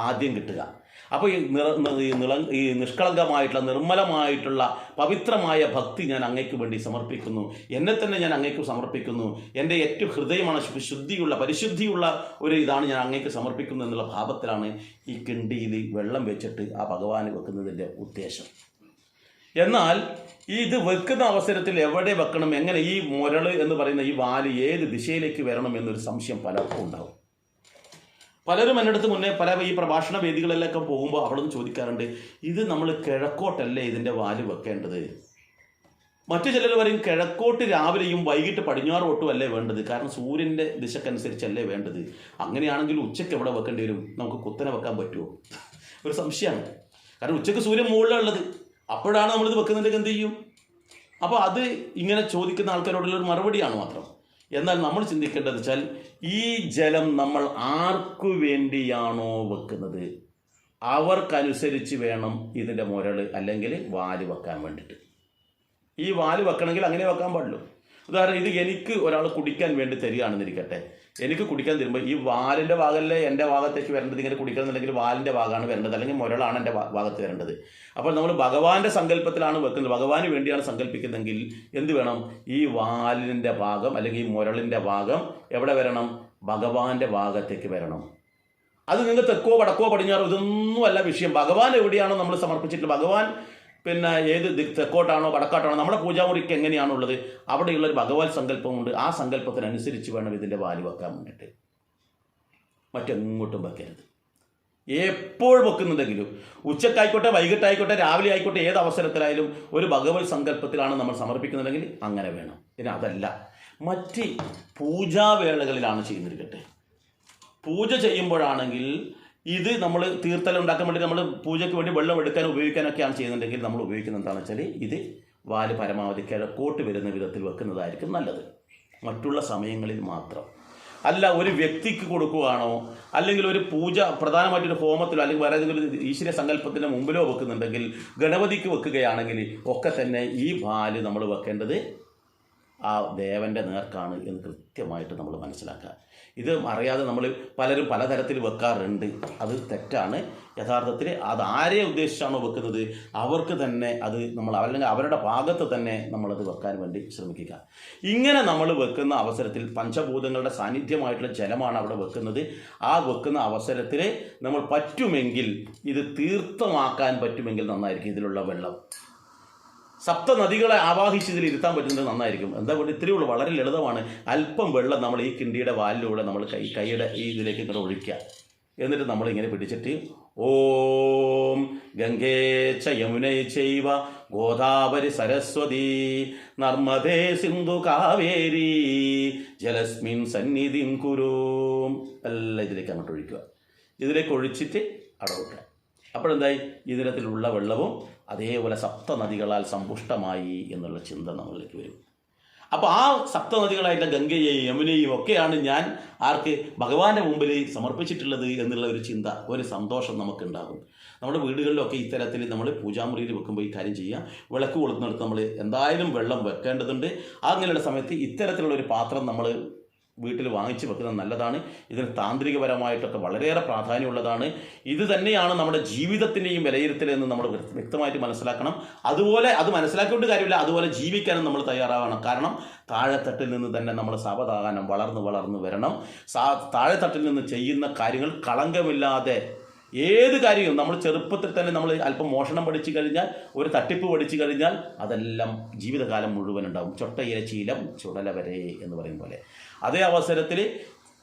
ആദ്യം കിട്ടുക. അപ്പോൾ ഈ നിഷ്കളങ്കമായിട്ടുള്ള നിർമ്മലമായിട്ടുള്ള പവിത്രമായ ഭക്തി ഞാൻ അങ്ങയ്ക്ക് വേണ്ടി സമർപ്പിക്കുന്നു, എന്നെ തന്നെ ഞാൻ അങ്ങയ്ക്ക് സമർപ്പിക്കുന്നു, എൻ്റെ ഏറ്റവും ഹൃദയമാണ് ശുദ്ധിയുള്ള പരിശുദ്ധിയുള്ള ഒരു ഇതാണ് ഞാൻ അങ്ങയ്ക്ക് സമർപ്പിക്കുന്നു എന്നുള്ള ഭാവത്തിലാണ് ഈ കിണ്ടിയിൽ വെള്ളം വെച്ചിട്ട് ആ ഭഗവാന് വെക്കുന്നതിൻ്റെ ഉദ്ദേശം. എന്നാൽ ഇത് വെക്കുന്ന അവസരത്തിൽ എവിടെ വെക്കണം, എങ്ങനെ, ഈ മുരൾ എന്ന് പറയുന്ന ഈ വാല് ഏത് ദിശയിലേക്ക് വരണം എന്നൊരു സംശയം പലർക്കും ഉണ്ടാവും. പലരും എൻ്റെ അടുത്ത് മുന്നേ പല ഈ പ്രഭാഷണ വേദികളിലൊക്കെ പോകുമ്പോൾ അവിടെ നിന്ന് ചോദിക്കാറുണ്ട്, ഇത് നമ്മൾ കിഴക്കോട്ടല്ലേ ഇതിൻ്റെ വാല് വെക്കേണ്ടത്? മറ്റു ചിലർ പറയും കിഴക്കോട്ട് രാവിലെയും വൈകിട്ട് പടിഞ്ഞാറോട്ടും അല്ലേ വേണ്ടത്, കാരണം സൂര്യൻ്റെ ദിശക്കനുസരിച്ചല്ലേ വേണ്ടത്. അങ്ങനെയാണെങ്കിൽ ഉച്ചയ്ക്ക് എവിടെ വെക്കേണ്ടി വരും? നമുക്ക് കുത്തനെ വെക്കാൻ പറ്റുമോ? ഒരു സംശയമാണ്. കാരണം ഉച്ചയ്ക്ക് സൂര്യൻ മുകളിലുള്ളത്, അപ്പോഴാണ് നമ്മളിത് വെക്കുന്നുണ്ടെങ്കിൽ എന്ത് ചെയ്യും? അപ്പോൾ അത് ഇങ്ങനെ ചോദിക്കുന്ന ആൾക്കാരോടുള്ളൊരു മറുപടിയാണ് മാത്രം. എന്നാൽ നമ്മൾ ചിന്തിക്കേണ്ടത് വെച്ചാൽ ഈ ജലം നമ്മൾ ആർക്കു വേണ്ടിയാണോ വെക്കുന്നത് അവർക്കനുസരിച്ച് വേണം ഇതിൻ്റെ മുരൾ അല്ലെങ്കിൽ വാല് വെക്കാൻ വേണ്ടിയിട്ട്. ഈ വാല് വെക്കണമെങ്കിൽ അങ്ങനെ വെക്കാൻ പാടുള്ളൂ. ഉദാഹരണം, ഇത് എനിക്ക് ഒരാൾ കുടിക്കാൻ വേണ്ടി തരികയാണെന്നിരിക്കട്ടെ. എനിക്ക് കുടിക്കാൻ തരുമ്പോൾ ഈ വാലിൻ്റെ ഭാഗമല്ലേ എൻ്റെ ഭാഗത്തേക്ക് വരേണ്ടത്. ഇങ്ങനെ കുടിക്കണമെന്നുണ്ടെങ്കിൽ വാലിൻ്റെ ഭാഗമാണ് വരേണ്ടത്, അല്ലെങ്കിൽ മുരളാണ് എൻ്റെ ഭാഗത്ത് വരേണ്ടത്. അപ്പോൾ നമ്മൾ ഭഗവാന്റെ സങ്കല്പത്തിലാണ് വെക്കുന്നത്, ഭഗവാന് വേണ്ടിയാണ് സങ്കല്പിക്കുന്നതെങ്കിൽ എന്ത് വേണം? ഈ വാലിൻ്റെ ഭാഗം അല്ലെങ്കിൽ ഈ മുരളിൻ്റെ ഭാഗം എവിടെ വരണം? ഭഗവാന്റെ ഭാഗത്തേക്ക് വരണം. അത് നിങ്ങൾ തെക്കോ വടക്കോ പടിഞ്ഞാറോ ഇതൊന്നുമല്ല വിഷയം. ഭഗവാൻ എവിടെയാണോ നമ്മൾ സമർപ്പിച്ചിട്ടുള്ളത്, ഭഗവാൻ ഏത് തെക്കോട്ടാണോ വടക്കാട്ടാണോ നമ്മുടെ പൂജാമുറിക്ക് എങ്ങനെയാണുള്ളത് അവിടെയുള്ളൊരു ഭഗവാൻ സങ്കല്പമുണ്ട്. ആ സങ്കല്പത്തിനനുസരിച്ച് വേണം ഇതിൻ്റെ വാല് വെക്കാൻ വേണ്ടിയിട്ട്. മറ്റെങ്ങോട്ടും വെക്കരുത്. എപ്പോൾ വെക്കുന്നുണ്ടെങ്കിലും ഉച്ചക്കായിക്കോട്ടെ, വൈകിട്ടായിക്കോട്ടെ, രാവിലെ ആയിക്കോട്ടെ, ഏത് അവസരത്തിലായാലും ഒരു ഭഗവത് സങ്കല്പത്തിലാണ് നമ്മൾ സമർപ്പിക്കുന്നുണ്ടെങ്കിൽ അങ്ങനെ വേണം. ഇനി അതല്ല, മറ്റ് പൂജാവേളകളിലാണ് ചെയ്യുന്നിരിക്കട്ടെ. പൂജ ചെയ്യുമ്പോഴാണെങ്കിൽ ഇത് നമ്മൾ തീർത്ഥലം ഉണ്ടാക്കാൻ വേണ്ടി നമ്മൾ പൂജയ്ക്ക് വേണ്ടി വെള്ളം എടുക്കാനും ഉപയോഗിക്കാനൊക്കെയാണ് ചെയ്യുന്നുണ്ടെങ്കിൽ നമ്മൾ ഉപയോഗിക്കുന്നത് എന്താണെന്ന് വെച്ചാൽ ഇത് വാല് പരമാവധി കിഴക്കോട്ട് വരുന്ന വിധത്തിൽ വെക്കുന്നതായിരിക്കും നല്ലത്. മറ്റുള്ള സമയങ്ങളിൽ മാത്രം അല്ല. ഒരു വ്യക്തിക്ക് കൊടുക്കുകയാണോ അല്ലെങ്കിൽ ഒരു പൂജ പ്രധാനമായിട്ടൊരു ഹോമത്തിലോ അല്ലെങ്കിൽ വേറെ ഏതെങ്കിലും ഈശ്വര സങ്കല്പത്തിൻ്റെ മുമ്പിലോ വെക്കുന്നുണ്ടെങ്കിൽ, ഗണപതിക്ക് വെക്കുകയാണെങ്കിൽ ഒക്കെ തന്നെ ഈ വാല് നമ്മൾ വെക്കേണ്ടത് ആ ദേവൻ്റെ നേർക്കാണ് എന്ന് കൃത്യമായിട്ട് നമ്മൾ മനസ്സിലാക്കുക. ഇത് അറിയാതെ നമ്മൾ പലരും പലതരത്തിൽ വെക്കാറുണ്ട്. അത് തെറ്റാണ്. യഥാർത്ഥത്തിൽ അത് ആരെ ഉദ്ദേശിച്ചാണോ വെക്കുന്നത് അവർക്ക് തന്നെ അത് നമ്മൾ അല്ലെങ്കിൽ അവരുടെ ഭാഗത്ത് തന്നെ നമ്മളത് വെക്കാൻ വേണ്ടി ശ്രമിക്കുക. ഇങ്ങനെ നമ്മൾ വെക്കുന്ന അവസരത്തിൽ പഞ്ചഭൂതങ്ങളുടെ സാന്നിധ്യമായിട്ടുള്ള ജലമാണ് അവിടെ വെക്കുന്നത്. ആ വെക്കുന്ന അവസരത്തിൽ നമ്മൾ പറ്റുമെങ്കിൽ ഇത് തീർത്ഥമാക്കാൻ പറ്റുമെങ്കിൽ നന്നായിരിക്കും. ഇതിലുള്ള വെള്ളം സപ്തനദികളെ ആവാഹിച്ച് ഇതിൽ ഇരുത്താൻ പറ്റുന്നത് നന്നായിരിക്കും. എന്താ പറയുക, ഇത്രയേ ഉള്ളൂ, വളരെ ലളിതമാണ്. അല്പം വെള്ളം നമ്മൾ ഈ കിണ്ടിയുടെ വാലിലൂടെ നമ്മൾ കൈയുടെ ഈ ഇതിലേക്ക് ഇങ്ങനെ ഒഴിക്കുക. എന്നിട്ട് നമ്മളിങ്ങനെ പിടിച്ചിട്ട് ഓം ഗംഗേ ച യമുനൈ ചൈവ ഗോദാവരി സരസ്വതി നർമ്മദേ സിന്ധു കാവേരി ജലസ്മിൻ സന്നിധിം കുരു എല്ലാം ഇതിലേക്ക് അങ്ങോട്ട് ഒഴിക്കുക. ഇതിലേക്ക് ഒഴിച്ചിട്ട് അടവെക്കുക. അപ്പോഴെന്തായി, ഇതിനകത്തിലുള്ള വെള്ളവും അതേപോലെ സപ്തനദികളാൽ സമ്പുഷ്ടമായി എന്നുള്ള ചിന്ത നമ്മളിലേക്ക് വരും. അപ്പോൾ ആ സപ്തനദികളായിട്ടുള്ള ഗംഗയെയും യമുനയും ഒക്കെയാണ് ഞാൻ ആർക്ക് ഭഗവാന്റെ മുമ്പിൽ സമർപ്പിച്ചിട്ടുള്ളത് എന്നുള്ള ഒരു ചിന്ത, ഒരു സന്തോഷം നമുക്കുണ്ടാകും. നമ്മുടെ വീടുകളിലൊക്കെ ഇത്തരത്തിൽ നമ്മൾ പൂജാമുറിയിൽ വെക്കുമ്പോൾ ഈ കാര്യം ചെയ്യുക. വിളക്ക് കൊളുത്തുന്നിടത്ത് നമ്മൾ എന്തായാലും വെള്ളം വെക്കേണ്ടതുണ്ട്. അങ്ങനെയുള്ള സമയത്ത് ഇത്തരത്തിലുള്ള ഒരു പാത്രം നമ്മൾ വീട്ടിൽ വാങ്ങിച്ച് വെക്കുന്നത് നല്ലതാണ്. ഇതിന് താന്ത്രികപരമായിട്ടൊക്കെ വളരെയേറെ പ്രാധാന്യമുള്ളതാണ്. ഇത് തന്നെയാണ് നമ്മുടെ ജീവിതത്തിൻ്റെയും വിലയിരുത്തലെന്ന് നമ്മൾ വ്യക്തമായിട്ട് മനസ്സിലാക്കണം. അതുപോലെ അത് മനസ്സിലാക്കിക്കൊണ്ട് കാര്യമില്ല, അതുപോലെ ജീവിക്കാനും നമ്മൾ തയ്യാറാവണം. കാരണം താഴെത്തട്ടിൽ നിന്ന് തന്നെ നമ്മൾ സാവധാനം വളർന്നു വരണം. താഴെത്തട്ടിൽ നിന്ന് ചെയ്യുന്ന കാര്യങ്ങൾ കളങ്കമില്ലാതെ ഏത് കാര്യവും നമ്മൾ ചെറുപ്പത്തിൽ തന്നെ നമ്മൾ അല്പം മോഷണം പഠിച്ചു കഴിഞ്ഞാൽ, ഒരു തട്ടിപ്പ് പഠിച്ചു കഴിഞ്ഞാൽ അതെല്ലാം ജീവിതകാലം മുഴുവൻ ഉണ്ടാവും. ചൊട്ടയിലെ ശീലം ചുടല വരെ എന്ന് പറയും പോലെ. അതേ അവസരത്തിൽ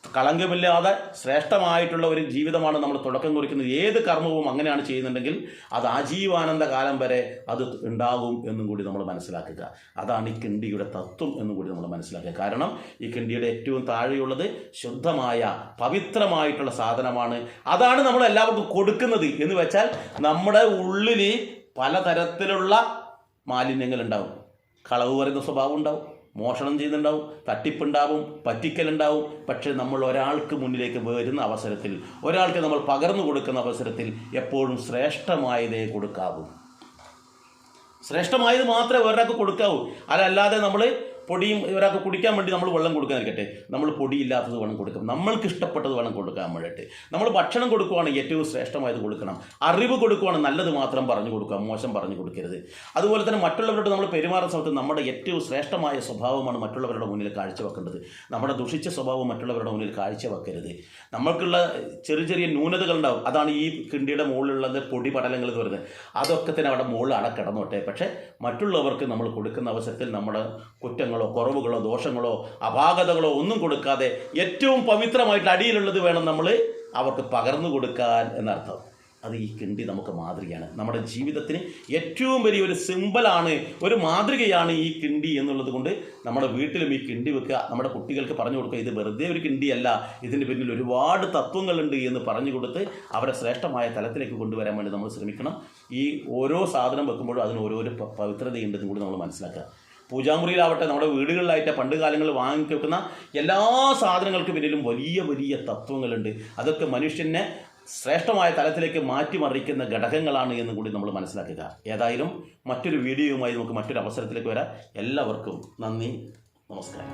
കളങ്കമില്ലാതെ ശ്രേഷ്ഠമായിട്ടുള്ള ഒരു ജീവിതമാണ് നമ്മൾ തുടക്കം കുറിക്കുന്നത്. ഏത് കർമ്മവും അങ്ങനെയാണ് ചെയ്യുന്നുണ്ടെങ്കിൽ അത് ആജീവാനന്ദ കാലം വരെ അത് ഉണ്ടാകും എന്നും കൂടി നമ്മൾ മനസ്സിലാക്കുക. അതാണ് ഈ കിണ്ടിയുടെ തത്വം എന്നും കൂടി നമ്മൾ മനസ്സിലാക്കുക. കാരണം ഈ കിണ്ടിയുടെ ഏറ്റവും താഴെയുള്ളത് ശുദ്ധമായ പവിത്രമായിട്ടുള്ള സാധനമാണ്. അതാണ് നമ്മൾ എല്ലാവർക്കും കൊടുക്കുന്നത്. എന്ന് വെച്ചാൽ നമ്മുടെ ഉള്ളിൽ പലതരത്തിലുള്ള മാലിന്യങ്ങൾ ഉണ്ടാവും. കളവ് പറയുന്ന സ്വഭാവം ഉണ്ടാവും, മോഷണം ചെയ്യുന്നുണ്ടാവും, തട്ടിപ്പുണ്ടാവും, പറ്റിക്കലുണ്ടാവും. പക്ഷേ നമ്മൾ ഒരാൾക്ക് മുന്നിലേക്ക് വരുന്ന അവസരത്തിൽ, ഒരാൾക്ക് നമ്മൾ പകർന്നു കൊടുക്കുന്ന അവസരത്തിൽ എപ്പോഴും ശ്രേഷ്ഠമായതേ കൊടുക്കാവൂ. ശ്രേഷ്ഠമായത് മാത്രമേ ഒരാൾക്ക് കൊടുക്കാവൂ. അതല്ലാതെ നമ്മൾ പൊടിയും ഒരാൾക്ക് കുടിക്കാൻ വേണ്ടി നമ്മൾ വെള്ളം കൊടുക്കാനിരിക്കട്ടെ, നമ്മൾ പൊടിയില്ലാത്തത് വേണം കൊടുക്കാം, നമ്മൾക്ക് ഇഷ്ടപ്പെട്ടത് വേണം കൊടുക്കാൻ വേണ്ടിയിട്ട്. നമ്മൾ ഭക്ഷണം കൊടുക്കുവാണ് ഏറ്റവും ശ്രേഷ്ഠമായത് കൊടുക്കണം. അറിവ് കൊടുക്കുവാണ് നല്ലത് മാത്രം പറഞ്ഞു കൊടുക്കുക, മോശം പറഞ്ഞു കൊടുക്കരുത്. അതുപോലെ തന്നെ മറ്റുള്ളവരോട് നമ്മൾ പെരുമാറുന്ന സമയത്ത് നമ്മുടെ ഏറ്റവും ശ്രേഷ്ഠമായ സ്വഭാവമാണ് മറ്റുള്ളവരുടെ മുന്നിൽ കാഴ്ചവെക്കേണ്ടത്. നമ്മുടെ ദുഷിച്ച സ്വഭാവം മറ്റുള്ളവരുടെ മുന്നിൽ കാഴ്ചവെക്കരുത്. നമ്മൾക്കുള്ള ചെറിയ ചെറിയ ന്യൂനതകളുണ്ടാവും. അതാണ് ഈ കിണ്ടിയുടെ മുകളിലുള്ളത് പൊടി പടലങ്ങൾ എന്ന് പറയുന്നത്. അതൊക്കെ തന്നെ അവിടെ മുകളിൽ അടക്കിടന്നോട്ടെ. പക്ഷേ മറ്റുള്ളവർക്ക് നമ്മൾ കൊടുക്കുന്ന അവസരത്തിൽ നമ്മുടെ കുറ്റങ്ങളോ കുറവുകളോ ദോഷങ്ങളോ അപാകതകളോ ഒന്നും കൊടുക്കാതെ ഏറ്റവും പവിത്രമായിട്ട് അടിയിലുള്ളത് വേണം നമ്മൾ അവർക്ക് പകർന്നു കൊടുക്കാൻ എന്നർത്ഥം. അത് ഈ കിണ്ടി നമുക്ക് മാതൃകയാണ്. നമ്മുടെ ജീവിതത്തിന് ഏറ്റവും വലിയൊരു സിമ്പലാണ്, ഒരു മാതൃകയാണ് ഈ കിണ്ടി എന്നുള്ളത് കൊണ്ട് നമ്മുടെ വീട്ടിലും ഈ കിണ്ടി വെക്കുക. നമ്മുടെ കുട്ടികൾക്ക് പറഞ്ഞു കൊടുക്കുക, ഇത് വെറുതെ ഒരു കിണ്ടിയല്ല, ഇതിന് പിന്നിൽ ഒരുപാട് തത്വങ്ങളുണ്ട് എന്ന് പറഞ്ഞു കൊടുത്ത് അവരെ ശ്രേഷ്ഠമായ തലത്തിലേക്ക് കൊണ്ടുവരാൻ വേണ്ടി നമ്മൾ ശ്രമിക്കണം. ഈ ഓരോ സാധനം വെക്കുമ്പോഴും അതിന് ഓരോരോ പവിത്രതയുണ്ടെന്നും കൂടി നമ്മൾ മനസ്സിലാക്കുക. പൂജാമുറിയിലാവട്ടെ, നമ്മുടെ വീടുകളിലായിട്ട് പണ്ട് കാലങ്ങളിൽ വാങ്ങിക്കുന്ന എല്ലാ സാധനങ്ങൾക്ക് പിന്നിലും വലിയ വലിയ തത്വങ്ങളുണ്ട്. അതൊക്കെ മനുഷ്യനെ ശ്രേഷ്ഠമായ തലത്തിലേക്ക് മാറ്റിമറിക്കുന്ന ഘടകങ്ങളാണ് എന്ന് കൂടി നമ്മൾ മനസ്സിലാക്കുക. ഏതായാലും മറ്റൊരു വീഡിയോയുമായി നമുക്ക് മറ്റൊരു അവസരത്തിലേക്ക് വരാം. എല്ലാവർക്കും നന്ദി, നമസ്കാരം.